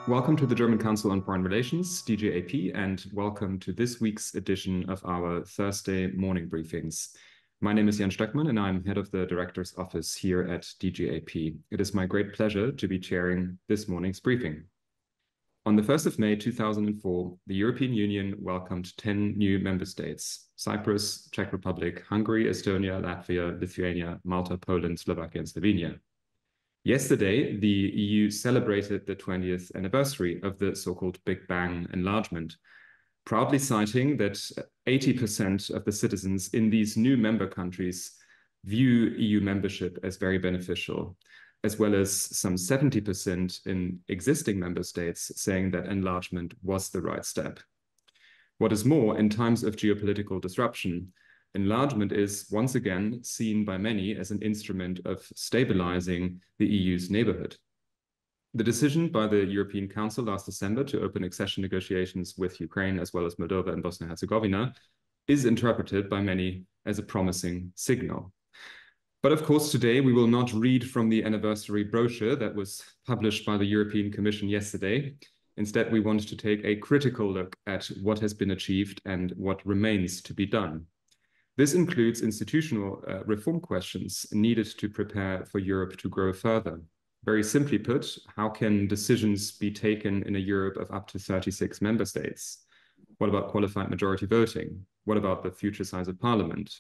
Welcome to the German Council on Foreign Relations, DGAP, and welcome to this week's edition of our Thursday morning briefings. My name is Jan Stöckmann, and I'm head of the Director's Office here at DGAP. It is my great pleasure to be chairing this morning's briefing. On the 1st of May 2004, the European Union welcomed 10 new member states: Cyprus, Czech Republic, Hungary, Estonia, Latvia, Lithuania, Malta, Poland, Slovakia, and Slovenia. Yesterday, the EU celebrated the 20th anniversary of the so-called Big Bang enlargement, proudly citing that 80% of the citizens in these new member countries view EU membership as very beneficial, as well as some 70% in existing member states saying that enlargement was the right step. What is more, in times of geopolitical disruption, enlargement is once again seen by many as an instrument of stabilizing the EU's neighborhood. The decision by the European Council last December to open accession negotiations with Ukraine, as well as Moldova and Bosnia and Herzegovina, is interpreted by many as a promising signal. But of course, today we will not read from the anniversary brochure that was published by the European Commission yesterday. Instead, we want to take a critical look at what has been achieved and what remains to be done. This includes institutional reform questions needed to prepare for Europe to grow further. Very simply put, how can decisions be taken in a Europe of up to 36 member states? What about qualified majority voting? What about the future size of parliament?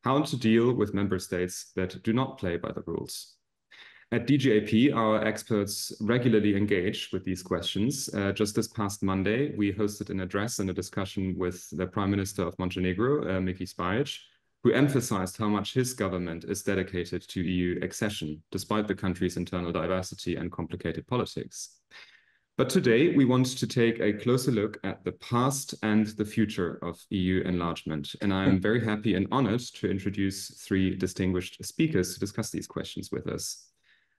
How to deal with member states that do not play by the rules? At DGAP, our experts regularly engage with these questions. Just this past Monday, we hosted an address and a discussion with the Prime Minister of Montenegro, Miki Spajic, who emphasized how much his government is dedicated to EU accession, despite the country's internal diversity and complicated politics. But today, we want to take a closer look at the past and the future of EU enlargement. And I'm very happy and honored to introduce three distinguished speakers to discuss these questions with us.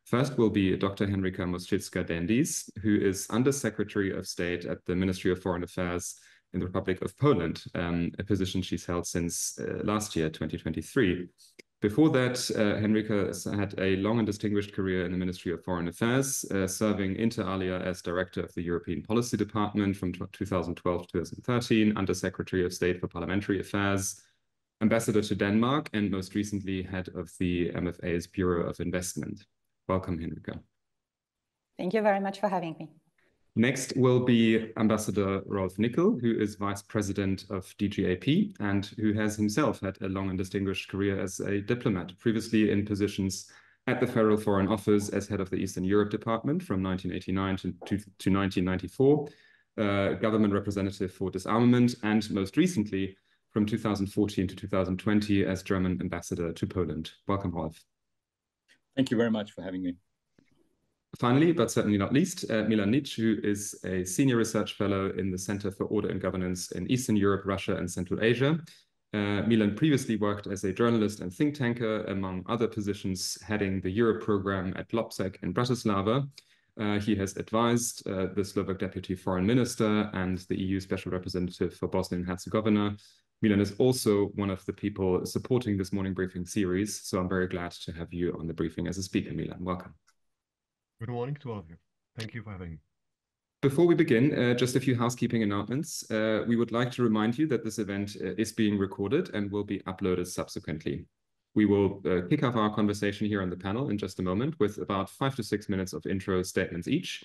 First will be Dr. Henryka Mościcka-Dendys, who is Undersecretary of State at the Ministry of Foreign Affairs in the Republic of Poland, a position she's held since last year, 2023. Before that, Henryka had a long and distinguished career in the Ministry of Foreign Affairs, serving inter alia as Director of the European Policy Department from 2012 to 2013, Undersecretary of State for Parliamentary Affairs, Ambassador to Denmark, and most recently, head of the MFA's Bureau of Investment. Welcome, Henryka. Thank you very much for having me. Next will be Ambassador Rolf, who is Vice President of DGAP and who has himself had a long and distinguished career as a diplomat, previously in positions at the Federal Foreign Office as head of the Eastern Europe Department from 1989 to 1994, government representative for disarmament, and most recently from 2014 to 2020 as German ambassador to Poland. Welcome, Rolf. Thank you very much for having me. Finally, but certainly not least, Milan, who is a senior research fellow in the Center for Order and Governance in Eastern Europe, Russia, and Central Asia. Milan previously worked as a journalist and think tanker, among other positions, heading the Europe program at Lopsec in Bratislava. He has advised the Slovak Deputy Foreign Minister and the EU Special Representative for Bosnia and Herzegovina. Milan is also one of the people supporting this morning briefing series, so I'm very glad to have you on the briefing as a speaker, Milan. Welcome. Good morning to all of you. Thank you for having me. Before we begin, just a few housekeeping announcements. We would like to remind you that this event is being recorded and will be uploaded subsequently. We will kick off our conversation here on the panel in just a moment with about 5 to 6 minutes of intro statements each,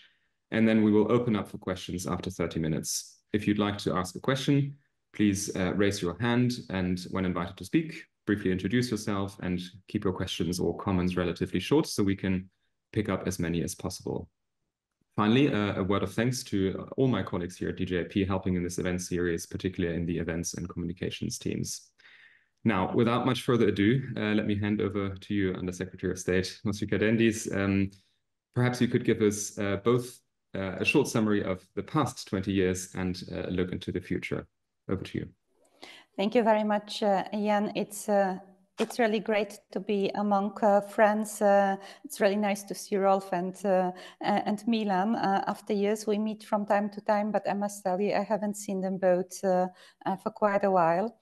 and then we will open up for questions after 30 minutes. If you'd like to ask a question, please raise your hand, and when invited to speak, briefly introduce yourself and keep your questions or comments relatively short so we can pick up as many as possible. Finally, a word of thanks to all my colleagues here at DGAP helping in this event series, particularly in the events and communications teams. Now, without much further ado, let me hand over to you, Undersecretary of State Mościcka-Dendys. Perhaps you could give us both a short summary of the past 20 years and a look into the future. Over to you. Thank you very much, Jan. It's really great to be among friends. It's really nice to see Rolf and Milan. After years, we meet from time to time, but I must tell you, I haven't seen them both for quite a while.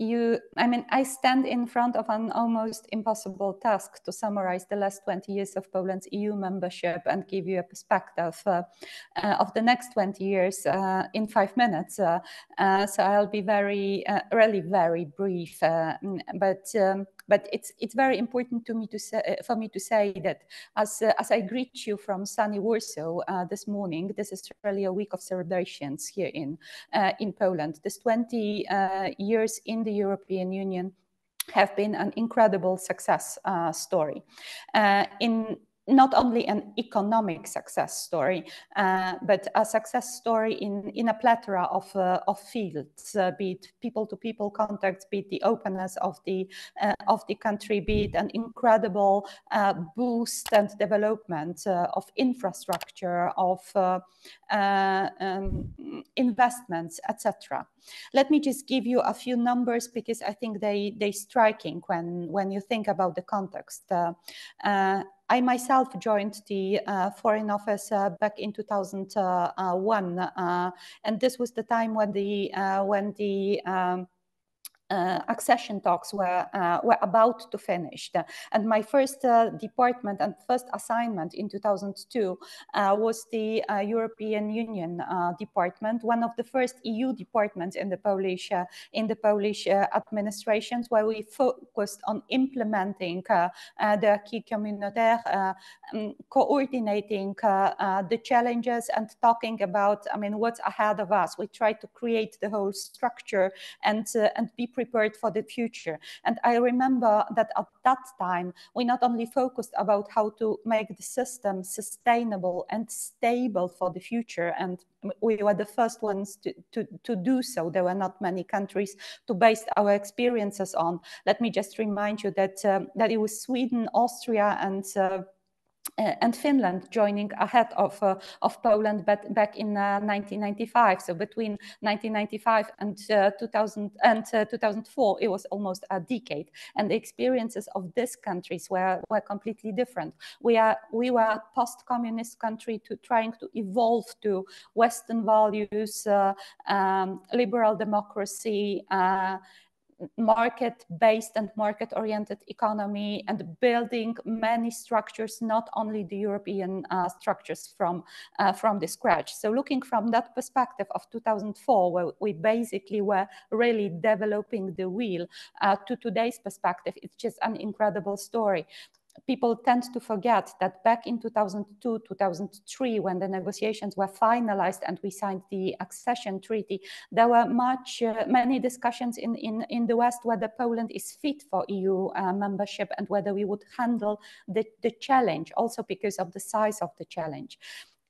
I stand in front of an almost impossible task to summarize the last 20 years of Poland's EU membership and give you a perspective of the next 20 years in 5 minutes. So I'll be really very brief, but it's very important to me to say, for me to say that as I greet you from sunny Warsaw this morning, this is really a week of celebrations here in Poland. This 20 years in the European Union have been an incredible success story. Not only an economic success story, but a success story in a plethora of fields, be it people-to-people contacts, be it the openness of the country, be it an incredible boost and development of infrastructure, of investments, etc. Let me just give you a few numbers because I think they're striking when you think about the context. I myself joined the Foreign Office back in 2001, and this was the time when the accession talks were about to finish. And my first department and first assignment in 2002 was the European Union department, one of the first EU departments in the Polish administrations, where we focused on implementing the acquis communautaire, coordinating the challenges and talking about, what's ahead of us. We tried to create the whole structure and be prepared for the future. And I remember that at that time, we not only focused about how to make the system sustainable and stable for the future, and we were the first ones to do so. There were not many countries to base our experiences on. Let me just remind you that it was Sweden, Austria, and Finland joining ahead of Poland back in 1995. So between 1995 and 2004, it was almost a decade, and the experiences of these countries were completely different. We were a post-communist country trying to evolve to Western values, liberal democracy, market-based and market-oriented economy, and building many structures, not only the European structures from the scratch. So looking from that perspective of 2004, where we basically were really developing the wheel, to today's perspective, it's just an incredible story. People tend to forget that back in 2002, 2003, when the negotiations were finalized and we signed the accession treaty, there were many discussions in the West whether Poland is fit for EU membership and whether we would handle the challenge, also because of the size of the challenge.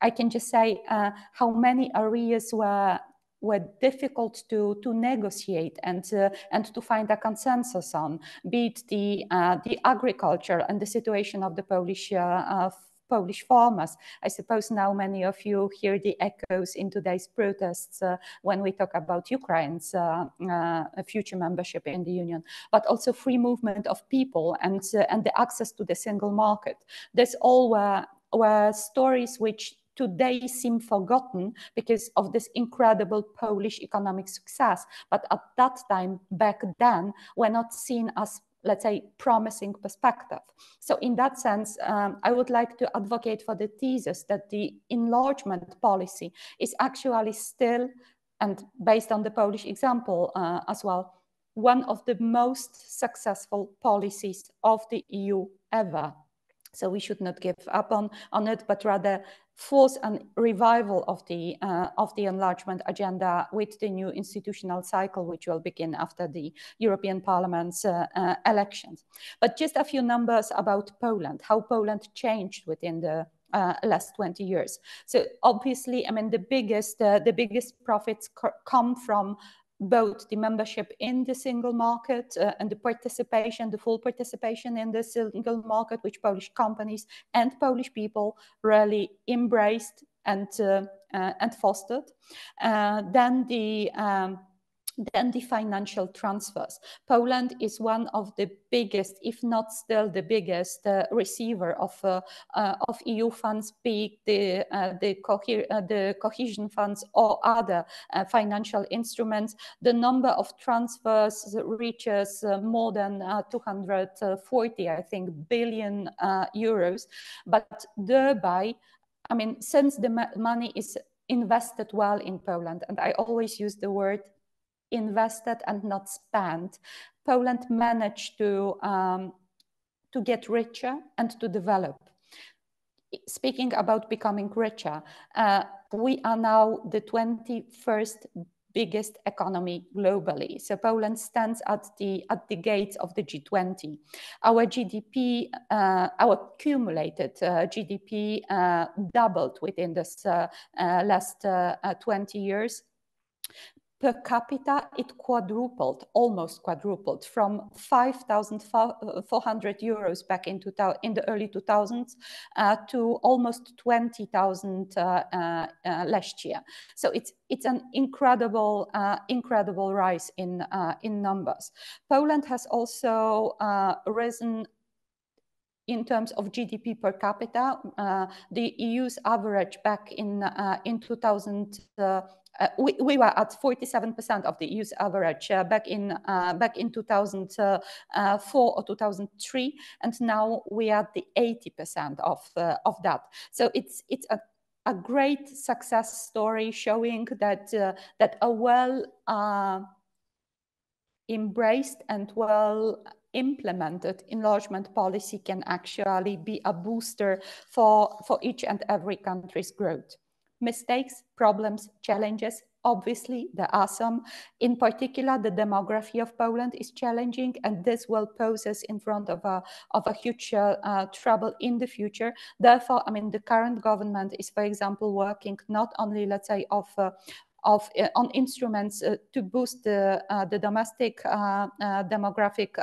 I can just say how many areas were difficult to negotiate and to find a consensus on, be it the agriculture and the situation of the Polish farmers. I suppose now many of you hear the echoes in today's protests when we talk about Ukraine's future membership in the Union, but also free movement of people and the access to the single market. This all were stories which today seem forgotten because of this incredible Polish economic success, but at that time, back then, were not seen as, let's say, promising perspective. So in that sense, I would like to advocate for the thesis that the enlargement policy is actually still, and based on the Polish example as well, one of the most successful policies of the EU ever. So we should not give up on it, but rather force a revival of the enlargement agenda with the new institutional cycle, which will begin after the European Parliament's elections. But just a few numbers about Poland, how Poland changed within the last 20 years. So obviously, the biggest profits come from both the membership in the single market and the full participation in the single market, which Polish companies and Polish people really embraced and fostered. Then Then the financial transfers. Poland is one of the biggest, if not still the biggest, receiver of EU funds, be it the cohesion funds or other financial instruments. The number of transfers reaches more than 240, I think, billion euros. But thereby, I mean, since the money is invested well in Poland, and I always use the word invested and not spent, Poland managed to get richer and to develop. Speaking about becoming richer, we are now the 21st biggest economy globally. So Poland stands at the gates of the G20. Our GDP, our accumulated GDP doubled within this last 20 years. Per capita, it quadrupled, almost quadrupled, from 5,400 euros back in the early 2000s to almost 20,000 last year. So it's an incredible rise in numbers. Poland has also risen in terms of GDP per capita. The EU's average back in 2000. We were at 47% of the EU's average back in 2004 or 2003, and now we are at the 80% of that. So it's a great success story showing that that a well embraced and well implemented enlargement policy can actually be a booster for each and every country's growth. Mistakes, problems, challenges, obviously there are some. In particular, the demography of Poland is challenging, and this will pose us in front of a huge trouble in the future. Therefore, I mean, the current government is, for example, working not only, let's say, on instruments to boost the domestic demographic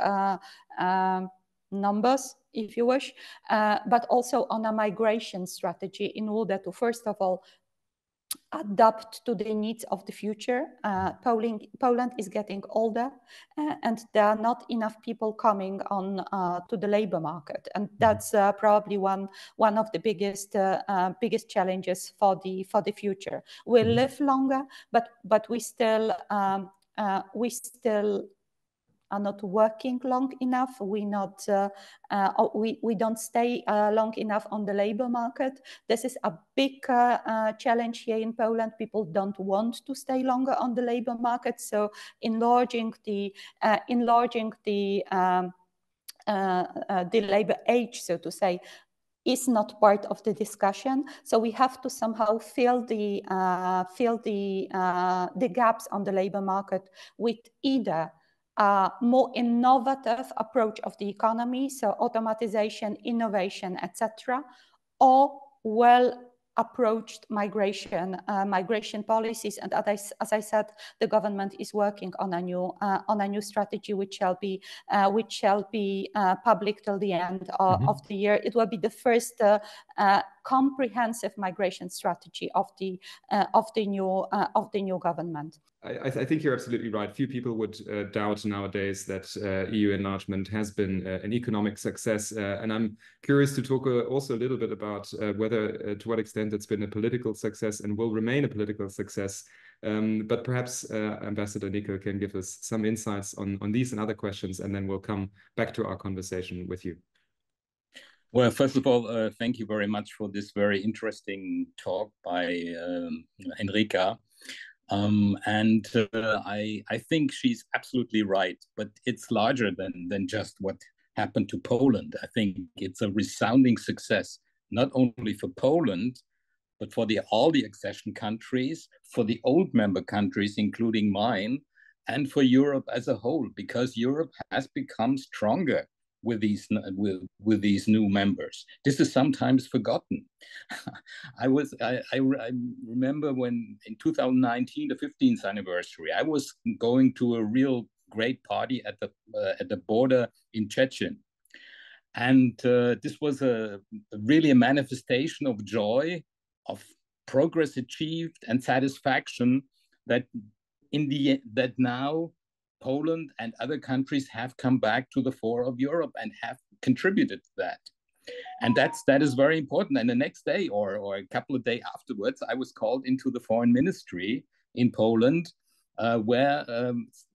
numbers, if you wish, but also on a migration strategy in order to, first of all, adapt to the needs of the future. Poland is getting older, and there are not enough people coming on to the labor market, and that's probably one of the biggest challenges for the future. We live longer, but we still are not working long enough. We don't stay long enough on the labor market. This is a big challenge here in Poland. People don't want to stay longer on the labor market. So enlarging the labor age, so to say, is not part of the discussion. So we have to somehow fill the gaps on the labor market with either a more innovative approach of the economy, so automatization, innovation, etc., or well-approached migration policies. And as I said, the government is working on a new strategy, which shall be public till the end of the year. It will be the first comprehensive migration strategy of the new government. I think you're absolutely right. Few people would doubt nowadays that EU enlargement has been an economic success. And I'm curious to talk also a little bit about whether, to what extent it's been a political success and will remain a political success. But perhaps Ambassador Nikel can give us some insights on these and other questions, and then we'll come back to our conversation with you. Well, first of all, thank you very much for this very interesting talk by Henryka. I think she's absolutely right, but it's larger than just what happened to Poland. I think it's a resounding success, not only for Poland, but for all the accession countries, for the old member countries, including mine, and for Europe as a whole, because Europe has become stronger with these new members. This is sometimes forgotten. I remember when in 2019, the 15th anniversary, I was going to a real great party at the border in Czechia, and this was really a manifestation of joy, of progress achieved, and satisfaction that that now Poland and other countries have come back to the fore of Europe and have contributed to that. And that is very important. And the next day or a couple of days afterwards, I was called into the foreign ministry in Poland, where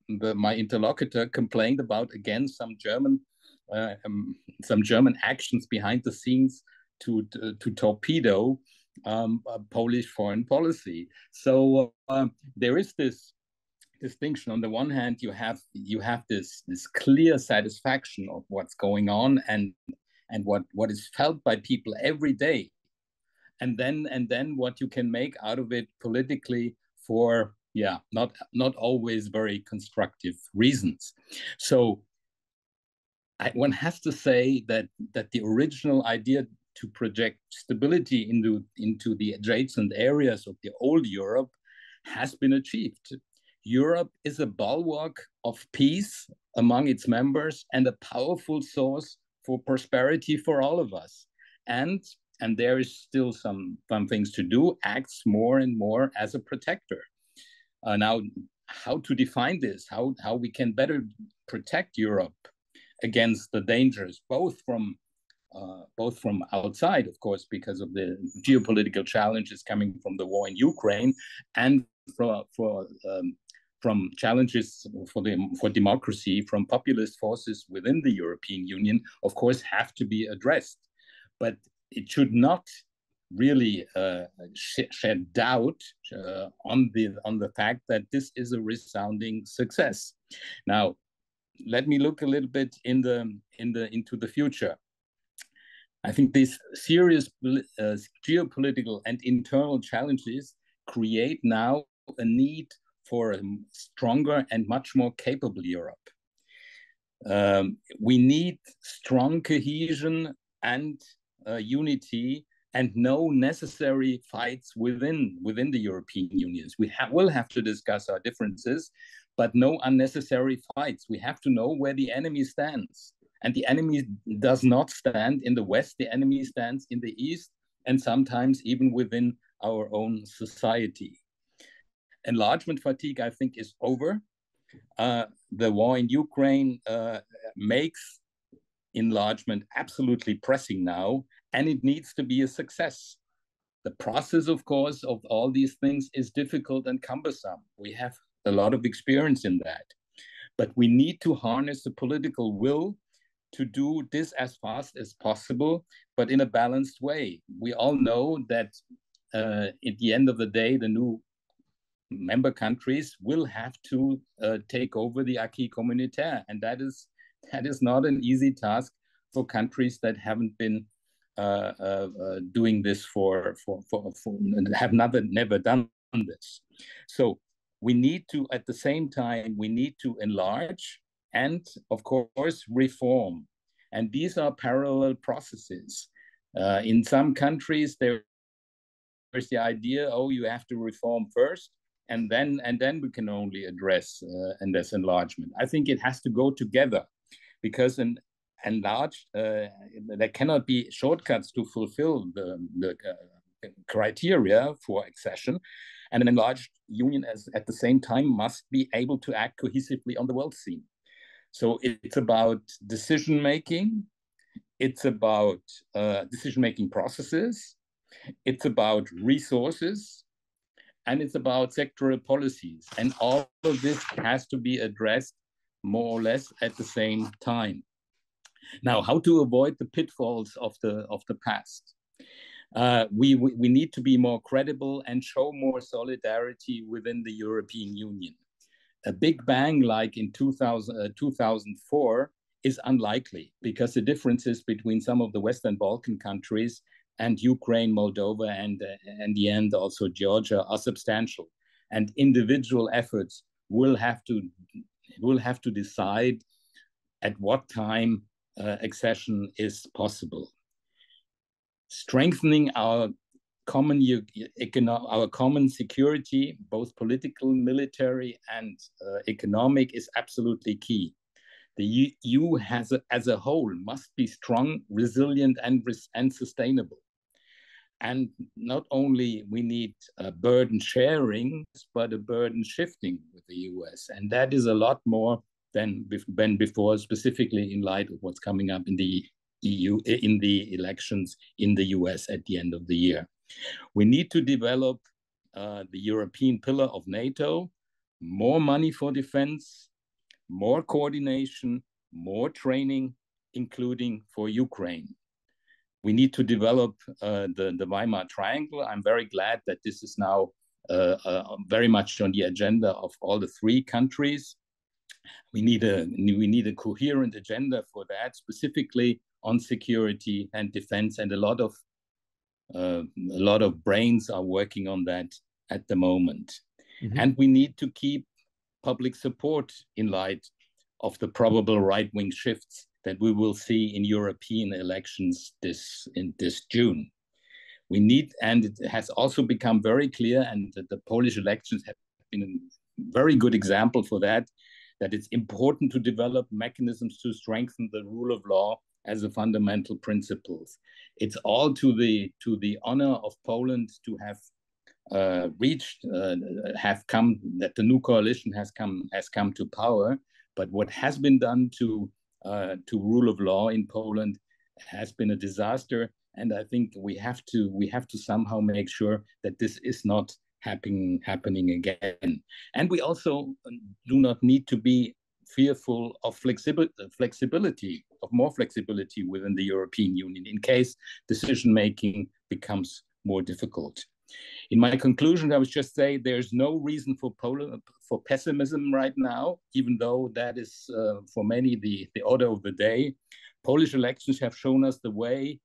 my interlocutor complained about, again, some German actions behind the scenes to torpedo Polish foreign policy. So there is this distinction. On the one hand, you have this clear satisfaction of what's going on and what is felt by people every day, and then what you can make out of it politically for not always very constructive reasons. So one has to say that the original idea to project stability into the adjacent areas of the old Europe has been achieved. Europe is a bulwark of peace among its members and a powerful source for prosperity for all of us. And there is still some things to do, acts more and more as a protector. Now, how to define this, how we can better protect Europe against the dangers, both from outside, of course, because of the geopolitical challenges coming from the war in Ukraine, and from challenges for democracy from populist forces within the European Union, of course, have to be addressed. But it should not really shed doubt on the fact that this is a resounding success. Now, let me look a little bit into the future. I think these serious geopolitical and internal challenges create now a need for a stronger and much more capable Europe. We need strong cohesion and unity, and no necessary fights within the European Union. We will have to discuss our differences, but no unnecessary fights. We have to know where the enemy stands. And the enemy does not stand in the West, the enemy stands in the East, and sometimes even within our own society. Enlargement fatigue, I think, is over. The war in Ukraine makes enlargement absolutely pressing now, and it needs to be a success. The process, of course, of all these things is difficult and cumbersome. We have a lot of experience in that. But we need to harness the political will to do this as fast as possible, but in a balanced way. We all know that at the end of the day, the new member countries will have to take over the acquis communautaire, and that is not an easy task for countries that haven't been doing this have never done this. So we need to, at the same time, we need to enlarge and, of course, reform. And these are parallel processes. In some countries, there's the idea, oh, you have to reform first, and then we can only address enlargement. I think it has to go together, because there cannot be shortcuts to fulfill the criteria for accession. And an enlarged union, at the same time, must be able to act cohesively on the world scene. So it's about decision-making, it's about decision-making processes, it's about resources, and it's about sectoral policies. And all of this has to be addressed more or less at the same time. Now, how to avoid the pitfalls of the past? We need to be more credible and show more solidarity within the European Union. A big bang like in 2004 is unlikely, because the differences between some of the Western Balkan countries and Ukraine, Moldova, and in the end also Georgia are substantial. And individual efforts will have to decide at what time accession is possible. Strengthening our common security, both political, military, and economic, is absolutely key. The EU as a whole must be strong, resilient, and sustainable. And not only we need a burden sharing, but a burden shifting with the US. And that is a lot more than before, specifically in light of what's coming up in the EU, in the elections in the US at the end of the year. We need to develop the European pillar of NATO, more money for defense, more coordination, more training, including for Ukraine. We need to develop the Weimar Triangle. I'm very glad that this is now very much on the agenda of all the three countries. We need a coherent agenda for that, specifically on security and defense, and a lot of brains are working on that at the moment. Mm-hmm. And we need to keep public support in light of the probable right-wing shifts that we will see in European elections this June. We need, and it has also become very clear, and the Polish elections have been a very good example for that, that it's important to develop mechanisms to strengthen the rule of law as a fundamental principle. It's all to the honor of Poland to have that the new coalition has come to power. But what has been done to rule of law in Poland has been a disaster, and I think we have to somehow make sure that this is not happening again. And we also do not need to be fearful of flexibility, of more flexibility within the European Union in case decision making becomes more difficult. In my conclusion, I would just say there's no reason for pessimism right now, even though that is for many the order of the day. Polish elections have shown us the way,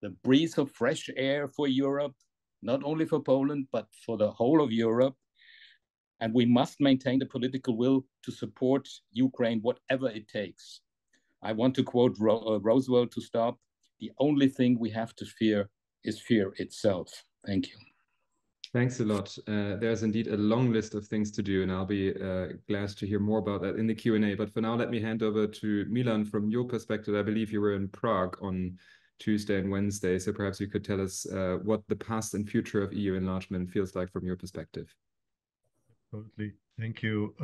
the breeze of fresh air for Europe, not only for Poland, but for the whole of Europe. And we must maintain the political will to support Ukraine, whatever it takes. I want to quote Roosevelt to stop. The only thing we have to fear is fear itself. Thank you. Thanks a lot. There's indeed a long list of things to do, and I'll be glad to hear more about that in the Q&A. But for now, let me hand over to Milan. From your perspective, I believe you were in Prague on Tuesday and Wednesday, so perhaps you could tell us what the past and future of EU enlargement feels like from your perspective. Totally. Thank you.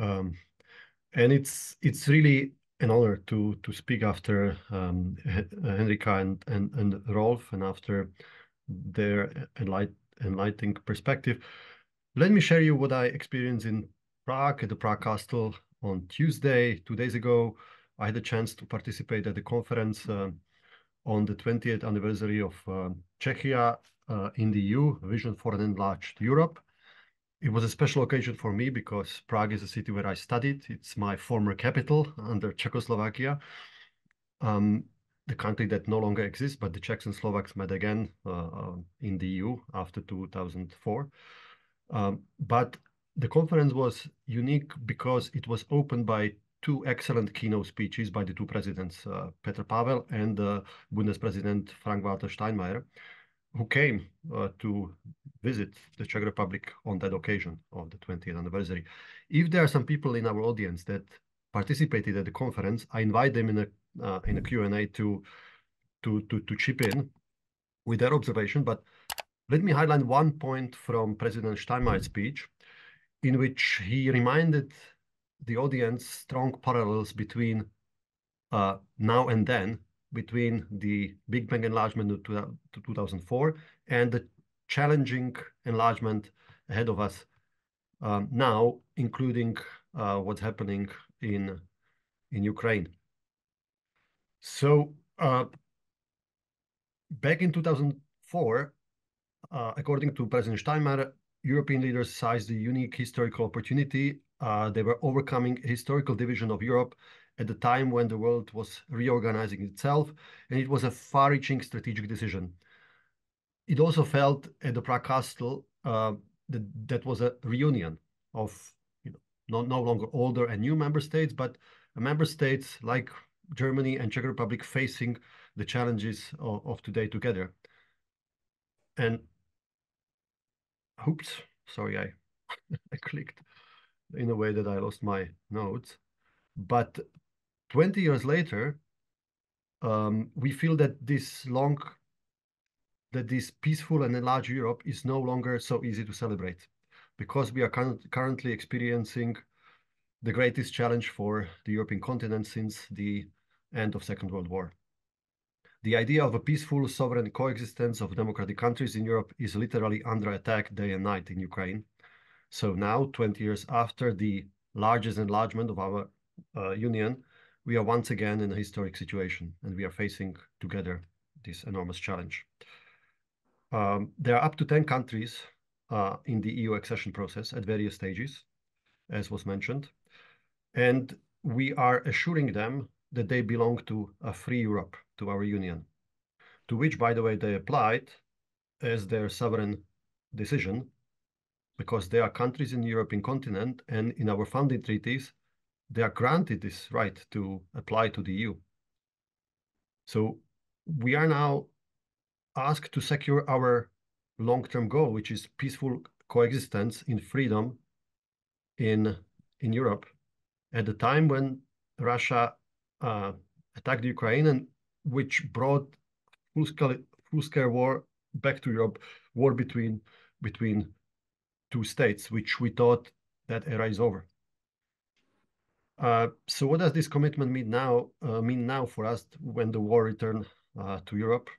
And it's really an honor to speak after Henryka and Rolf, and after their enlightening perspective. Let me share you what I experienced in Prague, at the Prague Castle on Tuesday, 2 days ago. I had a chance to participate at the conference on the 20th anniversary of Czechia in the EU, Vision for an Enlarged Europe. It was a special occasion for me because Prague is a city where I studied. It's my former capital under Czechoslovakia, the country that no longer exists, but the Czechs and Slovaks met again in the EU after 2004. But the conference was unique because it was opened by two excellent keynote speeches by the two presidents, Petr Pavel and Bundespresident Frank-Walter Steinmeier, who came to visit the Czech Republic on that occasion of the 20th anniversary. If there are some people in our audience that participated at the conference, I invite them in a Q&A to chip in with their observation. But let me highlight one point from President Steinmeier's speech, in which he reminded the audience strong parallels between now and then, between the Big Bang enlargement of 2004 and the challenging enlargement ahead of us now, including what's happening in Ukraine. So back in 2004, according to President Steinmeier, European leaders seized a unique historical opportunity. They were overcoming a historical division of Europe at the time when the world was reorganizing itself, and it was a far-reaching strategic decision. It also felt at the Prague Castle that was a reunion of no longer older and new member states, but member states like Germany and Czech Republic facing the challenges of today together. And oops, sorry, I clicked in a way that I lost my notes. But 20 years later, we feel that this long that this peaceful and enlarged Europe is no longer so easy to celebrate, because we are currently experiencing the greatest challenge for the European continent since the end of Second World War. The idea of a peaceful, sovereign coexistence of democratic countries in Europe is literally under attack day and night in Ukraine. So now, 20 years after the largest enlargement of our union, we are once again in a historic situation, and we are facing together this enormous challenge. There are up to 10 countries in the EU accession process at various stages, as was mentioned, and we are assuring them that they belong to a free Europe, to our union, to which, by the way, they applied as their sovereign decision, because they are countries in the European continent, and in our founding treaties, they are granted this right to apply to the EU. So we are now asked to secure our long-term goal, which is peaceful coexistence in freedom in Europe, at the time when Russia attacked Ukraine, and which brought full-scale war back to Europe, war between two states, which we thought that era is over. So what does this commitment mean now for us when the war returned to Europe?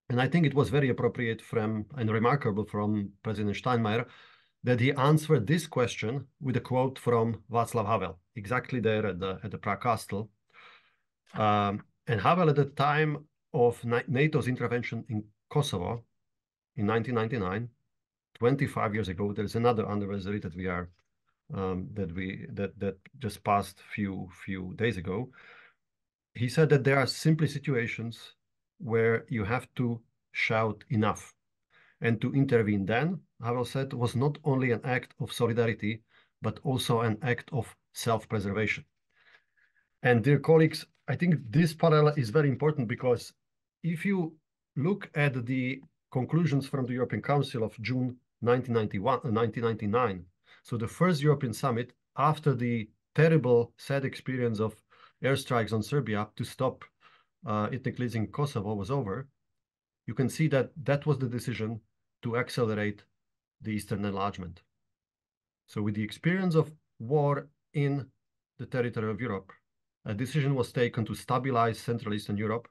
And I think it was very appropriate and remarkable from President Steinmeier that he answered this question with a quote from Václav Havel, exactly there at the Prague Castle. And Havel, at the time of NATO's intervention in Kosovo in 1999, 25 years ago, there's another anniversary that we are that just passed few days ago. He said that there are simply situations where you have to shout enough, and to intervene then, Havel said, was not only an act of solidarity, but also an act of self-preservation. And dear colleagues, I think this parallel is very important, because if you look at the conclusions from the European Council of June 1999, so the first European summit after the terrible, sad experience of airstrikes on Serbia to stop ethnic cleansing in Kosovo was over, you can see that that was the decision to accelerate the Eastern enlargement. So with the experience of war in the territory of Europe, a decision was taken to stabilize Central Eastern Europe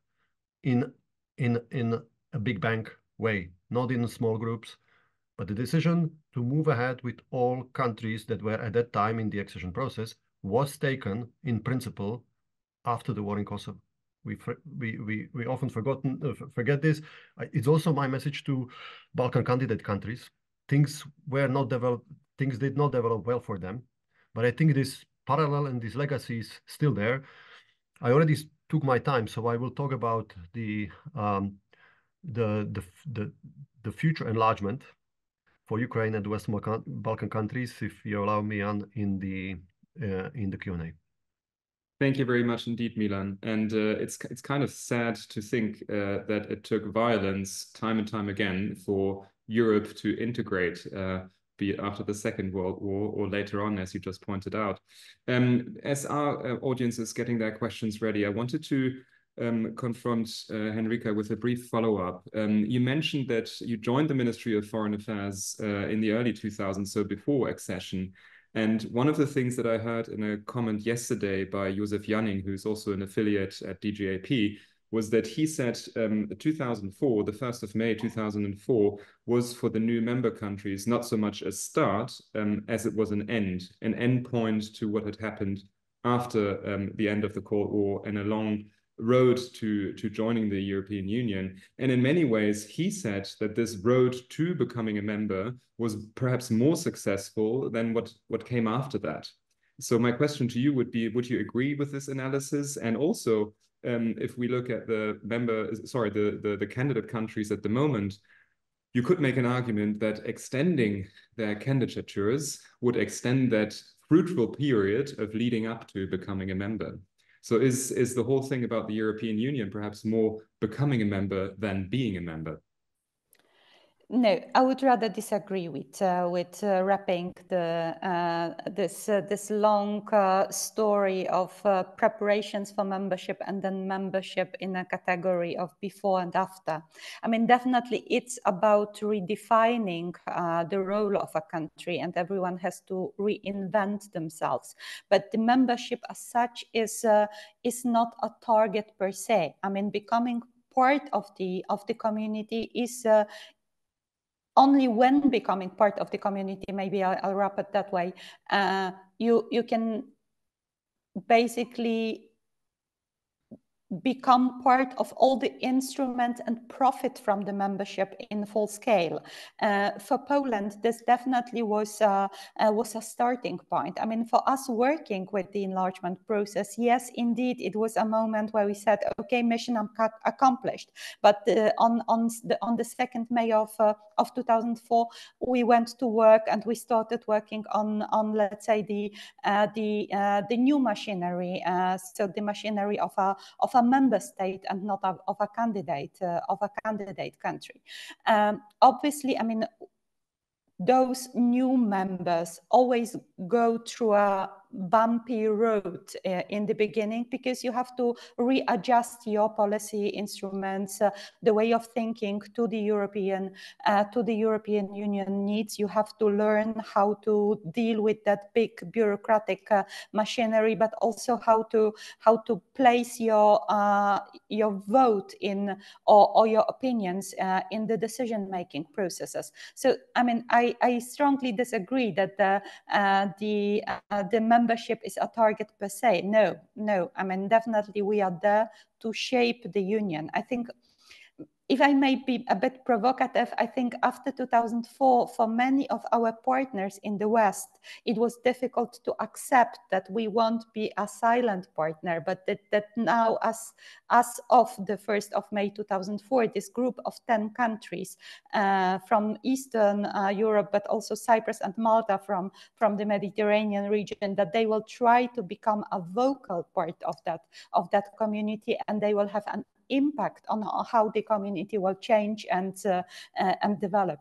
in a big bang way, not in small groups, but the decision to move ahead with all countries that were at that time in the accession process was taken in principle after the war in Kosovo. We often forget this. It's also my message to Balkan candidate countries. Things did not develop well for them, but I think this parallel and this legacy is still there. I already took my time, so I will talk about the future enlargement for Ukraine and the Western Balkan countries, if you allow me, in the Q&A. Thank you very much indeed, Milan. And it's kind of sad to think that it took violence time and time again for Europe to integrate, be it after the Second World War or later on, as you just pointed out. As our audience is getting their questions ready, I wanted to confront Henryka with a brief follow-up. You mentioned that you joined the Ministry of Foreign Affairs in the early 2000s, so before accession. And one of the things that I heard in a comment yesterday by Josef Janning, who's also an affiliate at DGAP, was that he said 2004, the 1st of May 2004, was for the new member countries not so much a start as it was an end point to what had happened after the end of the Cold War and a long road to joining the European Union. And in many ways, he said that this road to becoming a member was perhaps more successful than what came after that. So my question to you would be, would you agree with this analysis? And also, if we look at the candidate countries at the moment, you could make an argument that extending their candidatures would extend that fruitful period of leading up to becoming a member. So is the whole thing about the European Union perhaps more becoming a member than being a member? No, I would rather disagree with wrapping this long story of preparations for membership and then membership in a category of before and after. I mean, definitely it's about redefining the role of a country, and everyone has to reinvent themselves. But the membership as such is not a target per se. I mean, becoming part of the community is only when becoming part of the community, maybe I'll wrap it that way, you can basically become part of all the instruments and profit from the membership in full scale. For Poland, this definitely was a starting point. I mean, for us working with the enlargement process, yes, indeed, it was a moment where we said, okay, mission accomplished. But on the 2nd May of 2004, we went to work and we started working on let's say the new machinery, so the machinery of a member state and not of a candidate country. Obviously, I mean, those new members always go through a bumpy road in the beginning, because you have to readjust your policy instruments, the way of thinking to the European Union needs. You have to learn how to deal with that big bureaucratic machinery, but also how to place your vote in or your opinions in the decision-making processes. So, I mean, I strongly disagree that the membership is a target per se. No. I mean, definitely we are there to shape the union. I think, if I may be a bit provocative, I think after 2004, for many of our partners in the West, it was difficult to accept that we won't be a silent partner, but that now, as of the 1st of May 2004, this group of 10 countries from Eastern Europe, but also Cyprus and Malta from the Mediterranean region, that they will try to become a vocal part of that community, and they will have an impact on how the community will change and develop.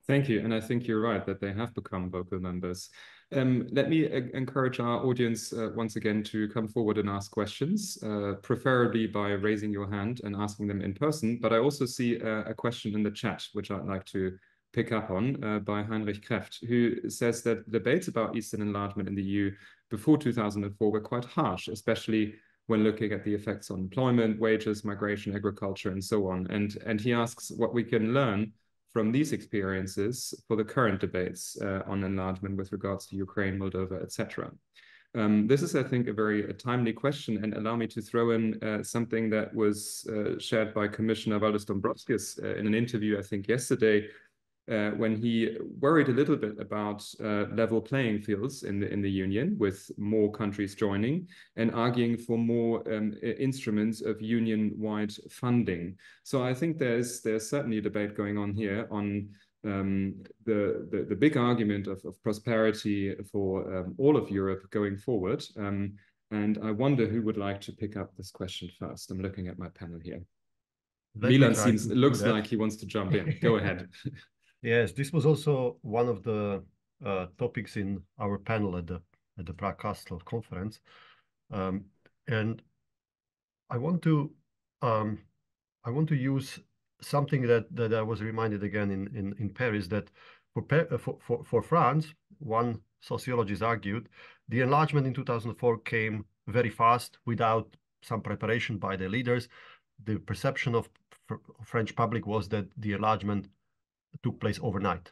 Thank you. And I think you're right that they have become vocal members. Let me encourage our audience once again to come forward and ask questions, preferably by raising your hand and asking them in person. But I also see a question in the chat, which I'd like to pick up on by Heinrich Kreft, who says that debates about Eastern enlargement in the EU before 2004 were quite harsh, especially when looking at the effects on employment, wages, migration, agriculture, and so on. And he asks what we can learn from these experiences for the current debates on enlargement with regards to Ukraine, Moldova, etc. This is, I think, a very timely question, and allow me to throw in something that was shared by Commissioner Valdis Dombrovskis in an interview, I think, yesterday, when he worried a little bit about level playing fields in the Union, with more countries joining, and arguing for more instruments of union-wide funding. So I think there's certainly a debate going on here on the big argument of prosperity for all of Europe going forward. And I wonder who would like to pick up this question first. I'm looking at my panel here. Milan looks like he wants to jump in. Go ahead. Yes, this was also one of the topics in our panel at the Prague Castle conference, and I want to use something that I was reminded again in Paris, that for France, one sociologist argued, the enlargement in 2004 came very fast without some preparation by the leaders. The perception of French public was that the enlargement took place overnight,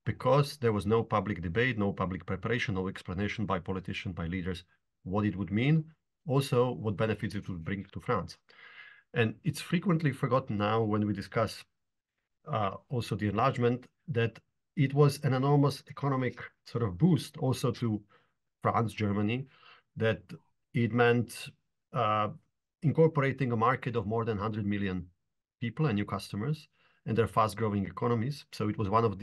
because there was no public debate, no public preparation, no explanation by politicians, by leaders, what it would mean, also what benefits it would bring to France. And it's frequently forgotten now when we discuss also the enlargement, that it was an enormous economic sort of boost also to France, Germany, that it meant incorporating a market of more than 100 million people and new customers, and their fast-growing economies. So it was one of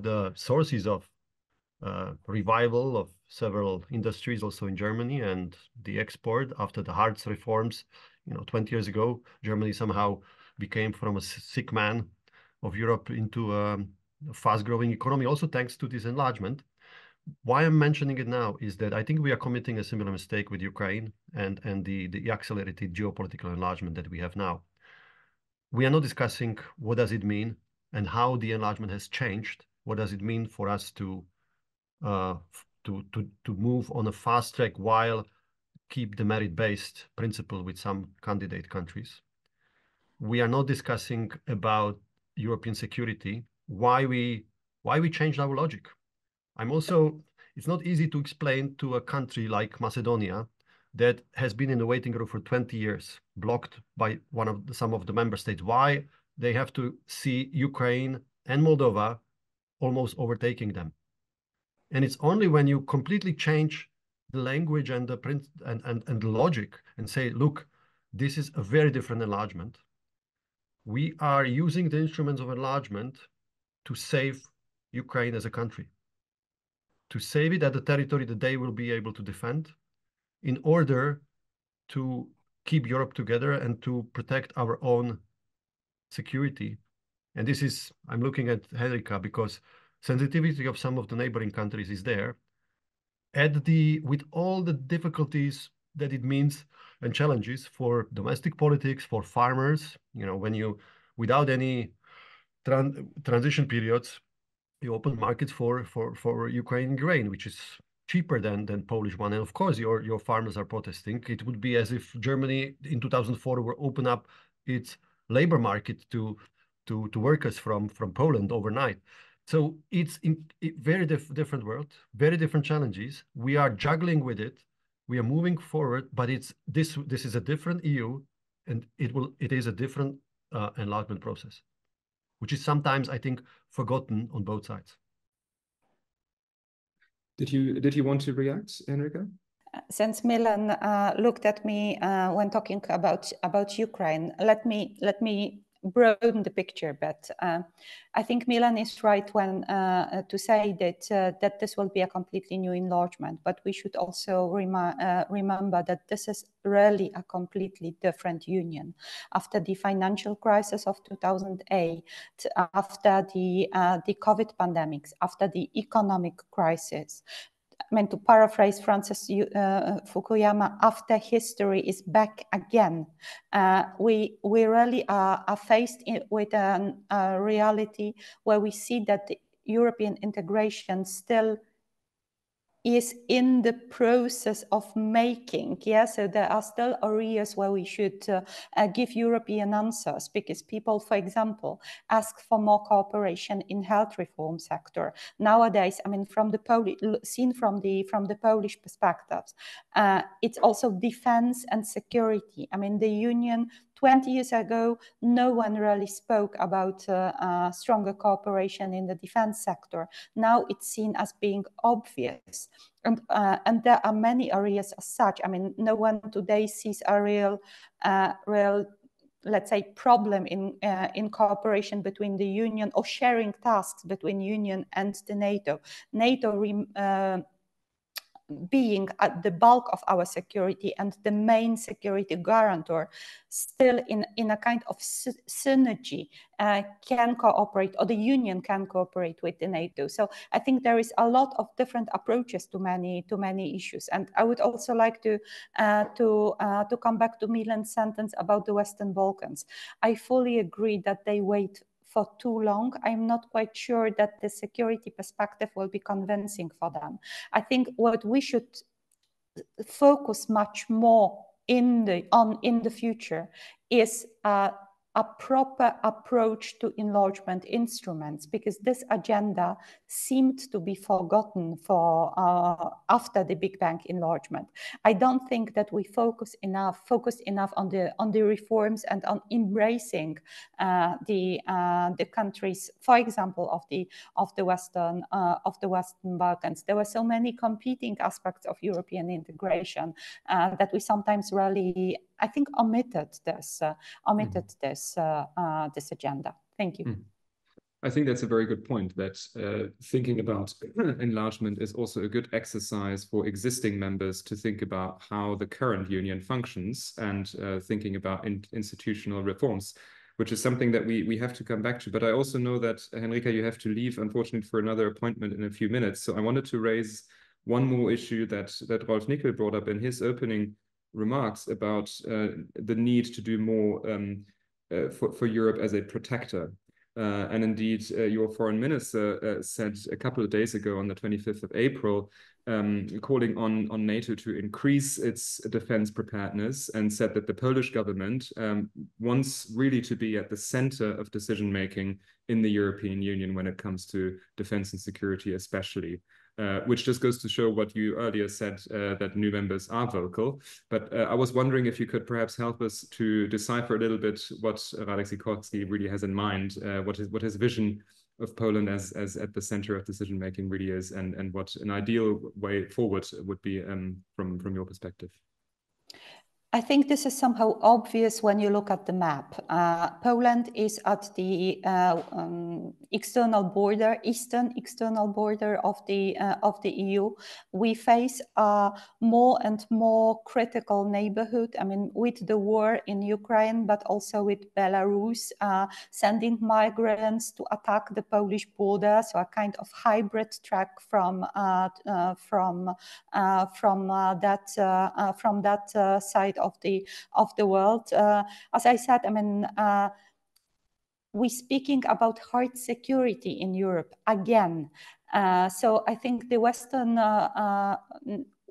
the sources of revival of several industries also in Germany, and the export after the Hartz reforms, 20 years ago, Germany somehow became from a sick man of Europe into a fast-growing economy, also thanks to this enlargement. Why I'm mentioning it now is that I think we are committing a similar mistake with Ukraine and the accelerated geopolitical enlargement that we have now. We are not discussing what does it mean and how the enlargement has changed. What does it mean for us to move on a fast track while keep the merit-based principle with some candidate countries? We are not discussing about European security, why we changed our logic. It's not easy to explain to a country like Macedonia that has been in the waiting room for 20 years, blocked by some of the member states, why they have to see Ukraine and Moldova almost overtaking them. And it's only when you completely change the language and the print and the logic and say, look, this is a very different enlargement. We are using the instruments of enlargement to save Ukraine as a country, to save it at the territory that they will be able to defend in order to keep Europe together and to protect our own security. And this is, I'm looking at Henryka because sensitivity of some of the neighboring countries is there. With all the difficulties that it means and challenges for domestic politics, for farmers, when you, without any transition periods, you open markets for Ukrainian grain, which is cheaper than Polish one. And of course, your farmers are protesting. It would be as if Germany in 2004 were open up its labor market to workers from Poland overnight. So it's a very different world, very different challenges. We are juggling with it. We are moving forward, but this is a different EU, and it is a different enlargement process, which is sometimes, I think, forgotten on both sides. Did you want to react, Henryka? Since Milan looked at me when talking about Ukraine, let me broaden the picture a bit. I think Milan is right when to say that this will be a completely new enlargement, but we should also remember that this is really a completely different union. After the financial crisis of 2008, after the COVID pandemics, after the economic crisis, I mean, to paraphrase Francis Fukuyama, after history is back again, we really are faced with a reality where we see that the European integration still is in the process of making. Yeah, so there are still areas where we should give European answers, because people, for example, ask for more cooperation in health reform sector. Nowadays, I mean, from the Polish perspectives, it's also defense and security. I mean, the Union 20 years ago, no one really spoke about stronger cooperation in the defense sector. Now it's seen as being obvious. And there are many areas as such. I mean, no one today sees a real, let's say, problem in cooperation between the Union or sharing tasks between Union and the NATO. NATO being at the bulk of our security and the main security guarantor, still in a kind of synergy can cooperate, or the Union can cooperate with the NATO. So I think there is a lot of different approaches to many issues. And I would also like to come back to Milan's sentence about the Western Balkans. I fully agree that they wait for too long. I'm not quite sure that the security perspective will be convincing for them. I think what we should focus much more in the future is a proper approach to enlargement instruments, because this agenda seemed to be forgotten for after the Big Bang enlargement. I don't think that we focused enough on the reforms and on embracing the countries, for example, of the Western Balkans. There were so many competing aspects of European integration that we sometimes really, I think, omitted this agenda. Thank you. I think that's a very good point, that thinking about enlargement is also a good exercise for existing members to think about how the current union functions and thinking about institutional reforms. which is something that we have to come back to. But I also know that, Henryka, you have to leave, unfortunately, for another appointment in a few minutes. So I wanted to raise one more issue that Rolf Nikel brought up in his opening remarks about the need to do more for Europe as a protector. And indeed, your foreign minister said a couple of days ago on the 25th of April, calling on NATO to increase its defense preparedness, and said that the Polish government wants really to be at the center of decision-making in the European Union when it comes to defense and security especially. Which just goes to show what you earlier said, that new members are vocal. But I was wondering if you could perhaps help us to decipher a little bit what Radek Sikorski really has in mind, what his vision of Poland as at the center of decision-making really is, and what an ideal way forward would be from your perspective. I think this is somehow obvious when you look at the map. Poland is at the external border, eastern external border of the EU. We face a more and more critical neighborhood. I mean, with the war in Ukraine, but also with Belarus sending migrants to attack the Polish border. So a kind of hybrid track from that side of the world. As I said, I mean, we're speaking about hard security in Europe again. So I think the Western